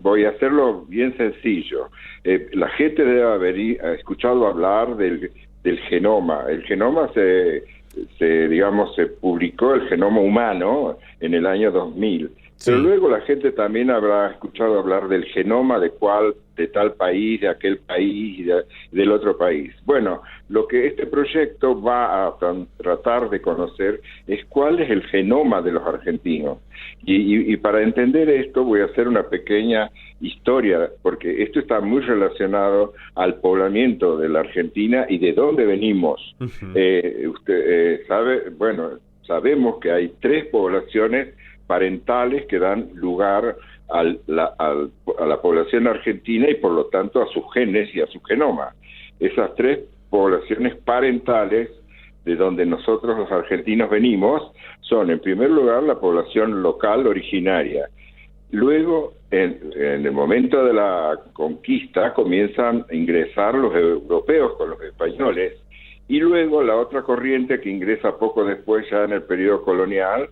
voy a hacerlo bien sencillo. La gente debe haber escuchado hablar del genoma. El genoma se publicó el genoma humano en el año 2000. Pero Sí. luego la gente también habrá escuchado hablar del genoma de tal país, de aquel país y del otro país. Bueno, lo que este proyecto va a tratar de conocer es cuál es el genoma de los argentinos. Y para entender esto voy a hacer una pequeña historia, porque esto está muy relacionado al poblamiento de la Argentina y de dónde venimos. Ujú. Usted sabemos que hay 3 poblaciones parentales que dan lugar a la población argentina y por lo tanto a sus genes y a su genoma. Esas 3 poblaciones parentales de donde nosotros los argentinos venimos son, en primer lugar, la población local originaria. Luego, en el momento de la conquista, comienzan a ingresar los europeos con los españoles. Y luego la otra corriente que ingresa poco después, ya en el periodo colonial,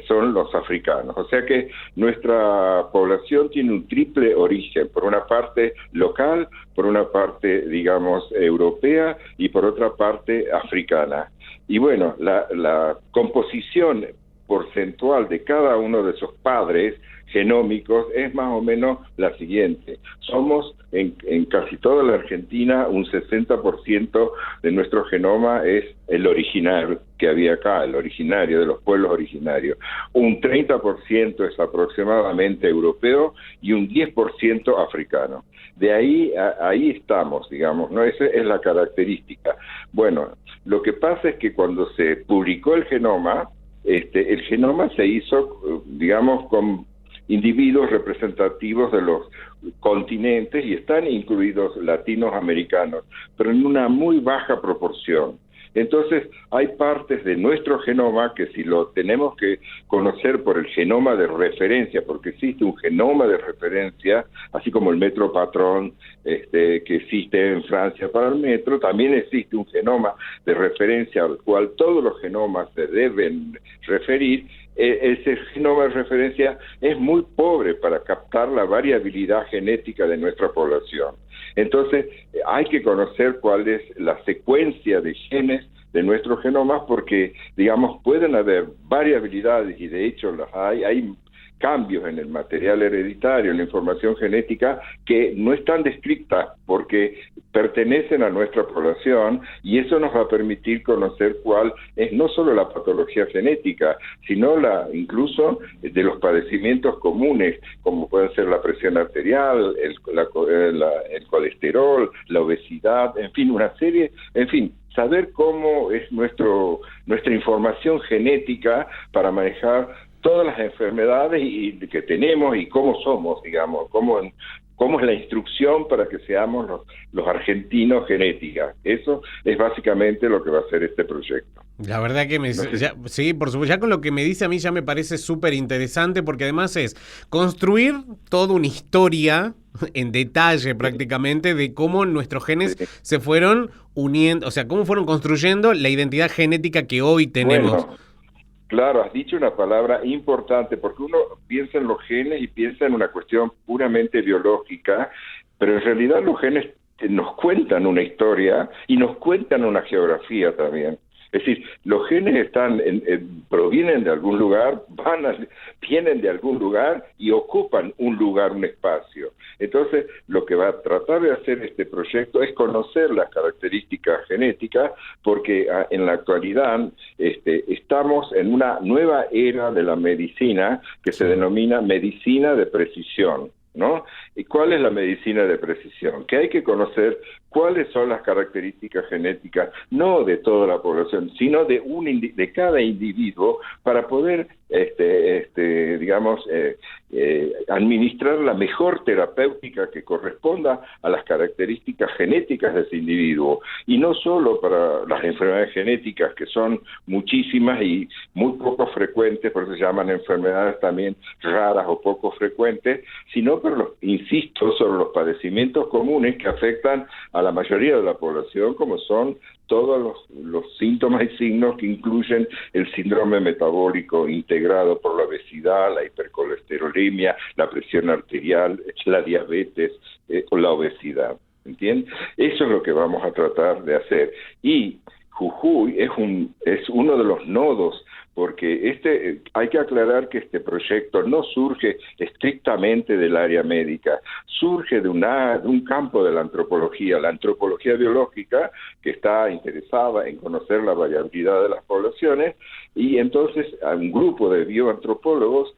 son los africanos. O sea que nuestra población tiene un triple origen, por una parte local, por una parte, digamos, europea y por otra parte africana. Y bueno, la composición porcentual de cada uno de esos padres genómicos es más o menos la siguiente. Somos en casi toda la Argentina un 60% de nuestro genoma es el original que había acá, el originario, de los pueblos originarios. Un 30% es aproximadamente europeo y un 10% africano. De ahí estamos, digamos, ¿no? Esa es la característica. Bueno, lo que pasa es que cuando se publicó el genoma se hizo, digamos, con individuos representativos de los continentes y están incluidos latinos americanos, pero en una muy baja proporción. Entonces, hay partes de nuestro genoma que si lo tenemos que conocer por el genoma de referencia, porque existe un genoma de referencia, así como el metro patrón que existe en Francia para el metro, también existe un genoma de referencia al cual todos los genomas se deben referir. Ese genoma de referencia es muy pobre para captar la variabilidad genética de nuestra población. Entonces, hay que conocer cuál es la secuencia de genes de nuestros genomas porque, digamos, pueden haber variabilidades y de hecho las hay cambios en el material hereditario, en la información genética, que no están descritas porque pertenecen a nuestra población y eso nos va a permitir conocer cuál es no solo la patología genética, sino incluso de los padecimientos comunes, como pueden ser la presión arterial, el colesterol, la obesidad, en fin, saber cómo es nuestra información genética para manejar todas las enfermedades que tenemos y cómo somos, digamos, cómo es la instrucción para que seamos los argentinos genética. Eso es básicamente lo que va a hacer este proyecto. La verdad que No sé. sí, por supuesto, ya con lo que me dice a mí ya me parece súper interesante porque además es construir toda una historia en detalle prácticamente de cómo nuestros genes se fueron uniendo, o sea, cómo fueron construyendo la identidad genética que hoy tenemos. Bueno, claro, has dicho una palabra importante, porque uno piensa en los genes y piensa en una cuestión puramente biológica, pero en realidad los genes nos cuentan una historia y nos cuentan una geografía también. Es decir, los genes provienen de algún lugar, vienen de algún lugar y ocupan un lugar, un espacio. Entonces, lo que va a tratar de hacer este proyecto es conocer las características genéticas, porque en la actualidad estamos en una nueva era de la medicina que se denomina medicina de precisión, ¿no? ¿Y cuál es la medicina de precisión? Que hay que conocer cuáles son las características genéticas, no de toda la población, sino de cada individuo para poder, administrar la mejor terapéutica que corresponda a las características genéticas de ese individuo. Y no solo para las enfermedades genéticas, que son muchísimas y muy poco frecuentes, por eso se llaman enfermedades también raras o poco frecuentes, sino para sobre los padecimientos comunes que afectan a la mayoría de la población, como son todos los síntomas y signos que incluyen el síndrome metabólico integrado por la obesidad, la hipercolesterolemia, la presión arterial, la diabetes o la obesidad. ¿Entiendes? Eso es lo que vamos a tratar de hacer. Y Jujuy es uno de los nodos, porque hay que aclarar que este proyecto no surge estrictamente del área médica, surge de un campo de la antropología biológica, que está interesada en conocer la variabilidad de las poblaciones, y entonces a un grupo de bioantropólogos,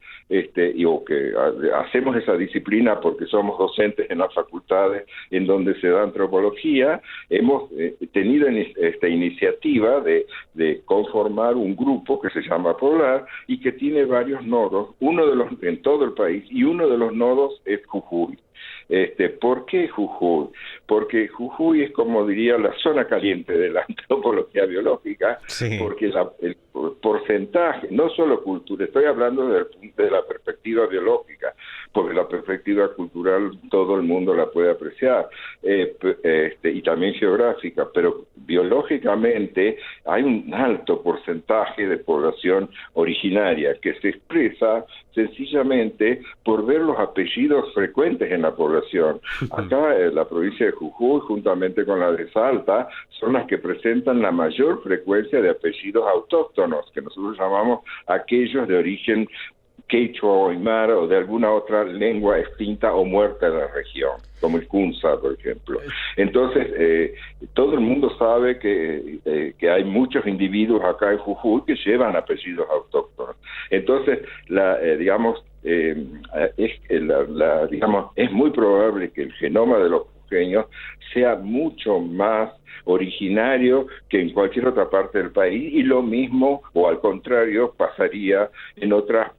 hacemos esa disciplina porque somos docentes en las facultades en donde se da antropología, hemos tenido esta iniciativa de conformar un grupo que se llama Poblar y que tiene varios nodos, en todo el país, y uno de los nodos es Jujuy. ¿Por qué Jujuy? Porque Jujuy es, como diría, la zona caliente de la antropología biológica, sí. Porque el porcentaje, no solo cultura, estoy hablando de la perspectiva biológica, porque la perspectiva cultural todo el mundo la puede apreciar, y también geográfica, pero biológicamente hay un alto porcentaje de población originaria que se expresa sencillamente por ver los apellidos frecuentes en la población. Acá la provincia de Jujuy, juntamente con la de Salta, son las que presentan la mayor frecuencia de apellidos autóctonos, que nosotros llamamos aquellos de origen quechua o aymara o de alguna otra lengua extinta o muerta de la región, como el Kunza, por ejemplo. Entonces, todo el mundo sabe que hay muchos individuos acá en Jujuy que llevan apellidos autóctonos. Entonces, es muy probable que el genoma de los jujeños sea mucho más originario que en cualquier otra parte del país, y lo mismo, o al contrario, pasaría en otras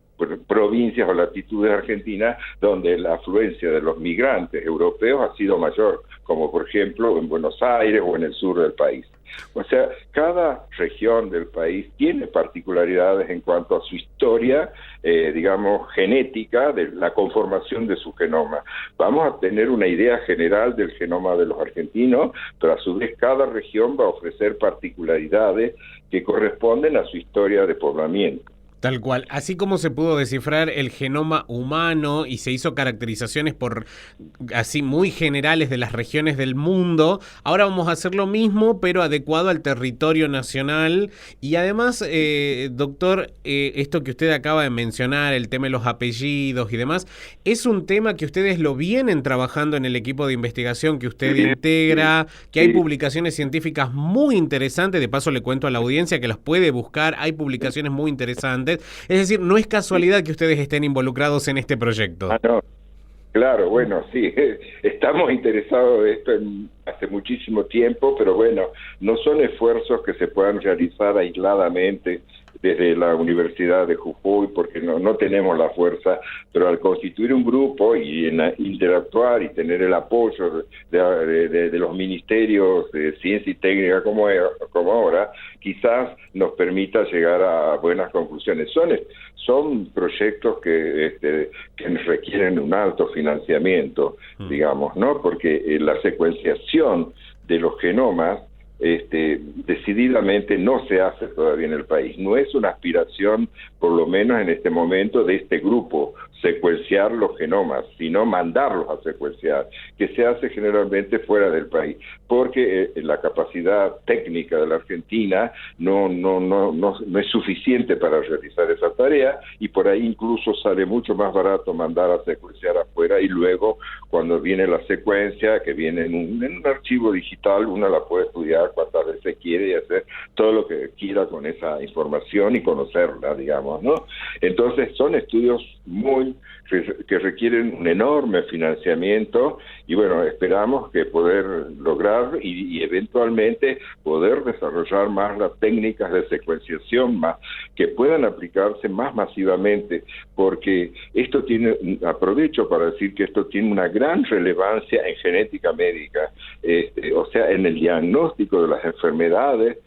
provincias o latitudes argentinas donde la afluencia de los migrantes europeos ha sido mayor, como por ejemplo en Buenos Aires o en el sur del país. O sea, cada región del país tiene particularidades en cuanto a su historia, genética, de la conformación de su genoma. Vamos a tener una idea general del genoma de los argentinos, pero a su vez cada región va a ofrecer particularidades que corresponden a su historia de poblamiento. Tal cual. Así como se pudo descifrar el genoma humano y se hizo caracterizaciones así muy generales de las regiones del mundo, ahora vamos a hacer lo mismo, pero adecuado al territorio nacional. Y además, doctor, esto que usted acaba de mencionar, el tema de los apellidos y demás, es un tema que ustedes lo vienen trabajando en el equipo de investigación que usted integra, que hay publicaciones científicas muy interesantes. De paso le cuento a la audiencia que las puede buscar, hay publicaciones muy interesantes. Es decir, no es casualidad que ustedes estén involucrados en este proyecto. No. Claro, bueno, sí, estamos interesados en esto hace muchísimo tiempo, pero bueno, no son esfuerzos que se puedan realizar aisladamente desde la Universidad de Jujuy, porque no tenemos la fuerza, pero al constituir un grupo y interactuar y tener el apoyo de los ministerios de ciencia y técnica como ahora, quizás nos permita llegar a buenas conclusiones. Son proyectos que requieren un alto financiamiento, digamos, ¿no? Porque la secuenciación de los genomas decididamente no se hace todavía en el país. No es una aspiración, por lo menos en este momento, de este grupo, secuenciar los genomas, sino mandarlos a secuenciar, que se hace generalmente fuera del país, porque la capacidad técnica de la Argentina no es suficiente para realizar esa tarea, y por ahí incluso sale mucho más barato mandar a secuenciar afuera, y luego cuando viene la secuencia, que viene en un archivo digital, uno la puede estudiar cuantas veces quiere y hacer todo lo que quiera con esa información y conocerla, digamos, ¿no? Entonces son estudios que requieren un enorme financiamiento, y bueno, esperamos que poder lograr y eventualmente poder desarrollar más las técnicas de secuenciación que puedan aplicarse más masivamente, porque aprovecho para decir que esto tiene una gran relevancia en genética médica, o sea, en el diagnóstico de las enfermedades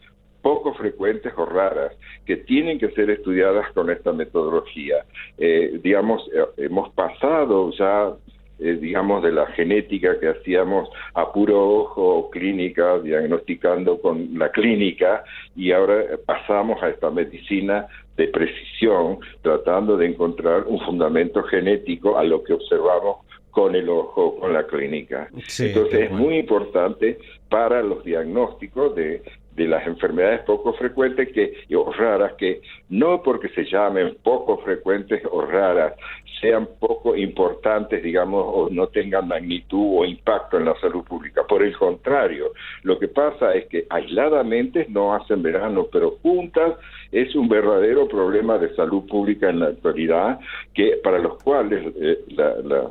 poco frecuentes o raras, que tienen que ser estudiadas con esta metodología. Hemos pasado ya digamos, de la genética que hacíamos a puro ojo, clínica, diagnosticando con la clínica, y ahora pasamos a esta medicina de precisión, tratando de encontrar un fundamento genético a lo que observamos con el ojo, con la clínica. Sí, entonces es muy importante para los diagnósticos de las enfermedades poco frecuentes o raras, que no porque se llamen poco frecuentes o raras sean poco importantes, digamos, o no tengan magnitud o impacto en la salud pública. Por el contrario, lo que pasa es que aisladamente no hacen verano, pero juntas es un verdadero problema de salud pública en la actualidad, que para los cuales,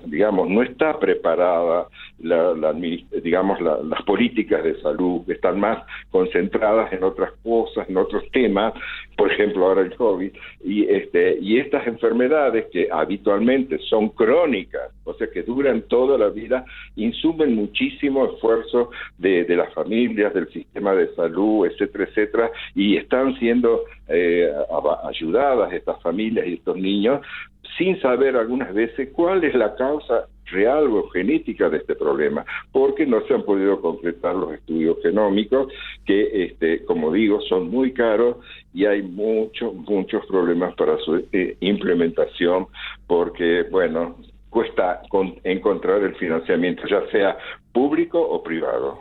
digamos, no está preparada las políticas de salud, están más concentradas en otras cosas, en otros temas, por ejemplo ahora el COVID, y estas enfermedades que habitualmente son crónicas, o sea que duran toda la vida, insumen muchísimo esfuerzo de las familias, del sistema de salud, etcétera, etcétera, y están siendo ayudadas estas familias y estos niños sin saber algunas veces cuál es la causa real o genética de este problema, porque no se han podido concretar los estudios genómicos, que, como digo, son muy caros y hay muchos problemas para su implementación, porque, bueno, cuesta encontrar el financiamiento, ya sea público o privado.